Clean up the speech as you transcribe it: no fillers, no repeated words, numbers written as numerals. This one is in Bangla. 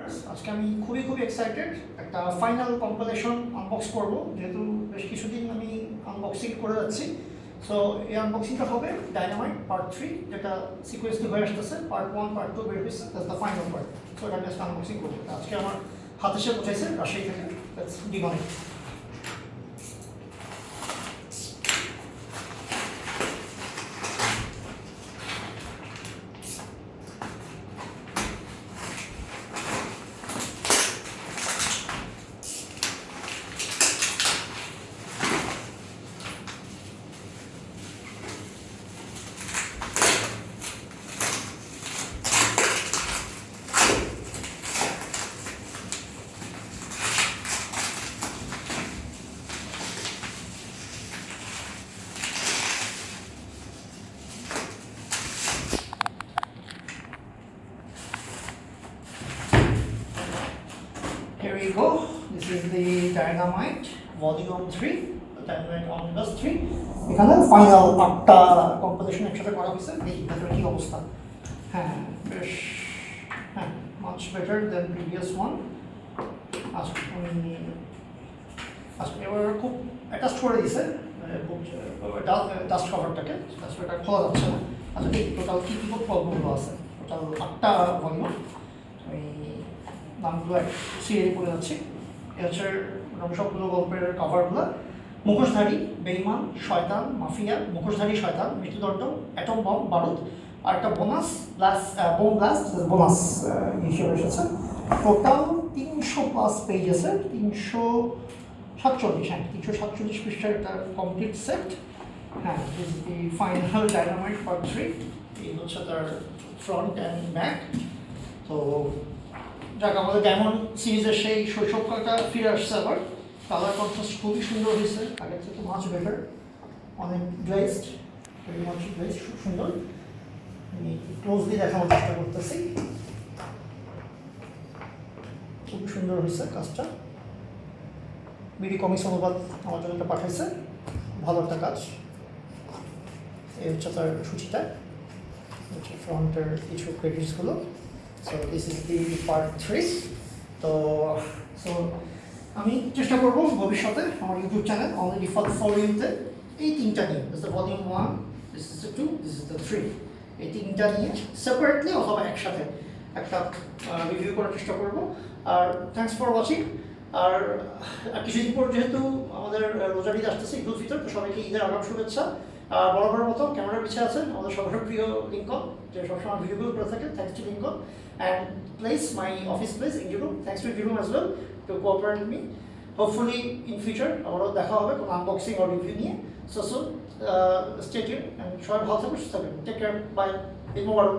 ভিউয়ার্স, আজকে আমি খুবই এক্সাইটেড একটা ফাইনাল কম্পিলেশন আনবক্স করব, যেহেতু বেশ কিছুদিন আমি আনবক্সিং করে যাচ্ছি। সো এই আনবক্সিংটা হবে ডায়নামাইট পার্ট 3, যেটা সিকোয়েন্সলি হয়ে আসতেছে। পার্ট 1 পার্ট 2 বের হয়েছে, that's the final part. So এটা আমি আজকে আনবক্সিং করবো। আজকে আমার হাতে এসে পৌঁছাইছে রাজশাহী থেকে, that's divine. Here we go. This is the Dynamite Volume 3, Dynamite Omnibus 3. এখানে ফাইনাল 8টা কম্পিটিশন একসাথে করা হয়েছে। দেখি ভেতরে কি অবস্থা। হ্যাঁ, বেশ much better than previous one. আজকে এবার খুব অ্যাটাচ করে দিয়েছে ডাস্ট কভারটাকে, তাছাড়া এটা খোলা যাচ্ছে না। আচ্ছা, দেখি টোটাল কী গল্পগুলো আছে। টোটাল 8টা ভলিউম। আমি নামগুলো সিরিয়ালি পড়ে যাচ্ছি। এ হচ্ছে সবগুলো গল্পের কাভারগুলো। মুখোশধারী, বেইমান, শয়তান, মাফিয়া, মুখোশধারী শয়তান, মৃত্যুদণ্ড, অ্যাটম বম, বারুদ, আর একটা বোনাস বোম ব্লাস্ট বোনাস হিসেবে এসেছে। টোটাল 300+ পেজ আছে, 347 পৃষ্ঠার একটা কমপ্লিট সেট। হ্যাঁ, এই ফাইনাল ডায়নামাইট পার্ট 3। এই হচ্ছে তার ফ্রন্ট অ্যান্ড ব্যাক। তো যাক, আমাদের ডায়মন্ড সিরিজের সেই শৈশবকালটা ফিরে আসছে আবার। কালার কন্ট্রাস্ট খুবই সুন্দর হয়েছে, আগের থেকে মাছ বেটার, অনেক গ্লেজড, ভেরি মাচ গ্লেজড, খুব সুন্দর। আমি ক্লোজলি দেখানোর চেষ্টা করতেছি। খুব সুন্দর হয়েছে কাজটা। বিডি কমিক্স অনুবাদ আমার জন্য এটা পাঠাইছে, ভালো একটা কাজ। এই হচ্ছে তার সূচিটা, হচ্ছে ফ্রন্টের কিছু ক্রেডিটসগুলো। So this is the part 3। তো আমি চেষ্টা করবো ভবিষ্যতে আমার ইউটিউব চ্যানেল অলরেডি ফর ইউতে এই 3টা নিয়ে, this the volume 1, this is the 2, this is the 3, এই 3টা নিয়ে সেপারেটলি অথবা একসাথে একটা রিভিউ করার চেষ্টা করবো। আর থ্যাংকস ফর ওয়াচিং। আর কিছুদিন পর যেহেতু আমাদের রোজার ঈদ আসতেছে, ঈদ উল ফিতর, তো সবাইকে ঈদের আগাম শুভেচ্ছা। বরাবরের মতো ক্যামেরার পিছিয়ে আছে আমাদের সবার প্রিয় লিঙ্কন, যে সবসময় ভিডিওগুলো করে থাকে। Thanks to Lincoln and place my office place ইনজুরুম। থ্যাংকস টু ইনজুরুম as well to cooperate with me. Hopefully in future আবারও দেখা হবে কোনো আনবক্সিং আর রিভিউ নিয়ে। সো স্টে টিউন, সবাই ভালো থাকবেন, সুস্থ থাকবেন। টেক কেয়ার, বাই, ঈদ মোবারক।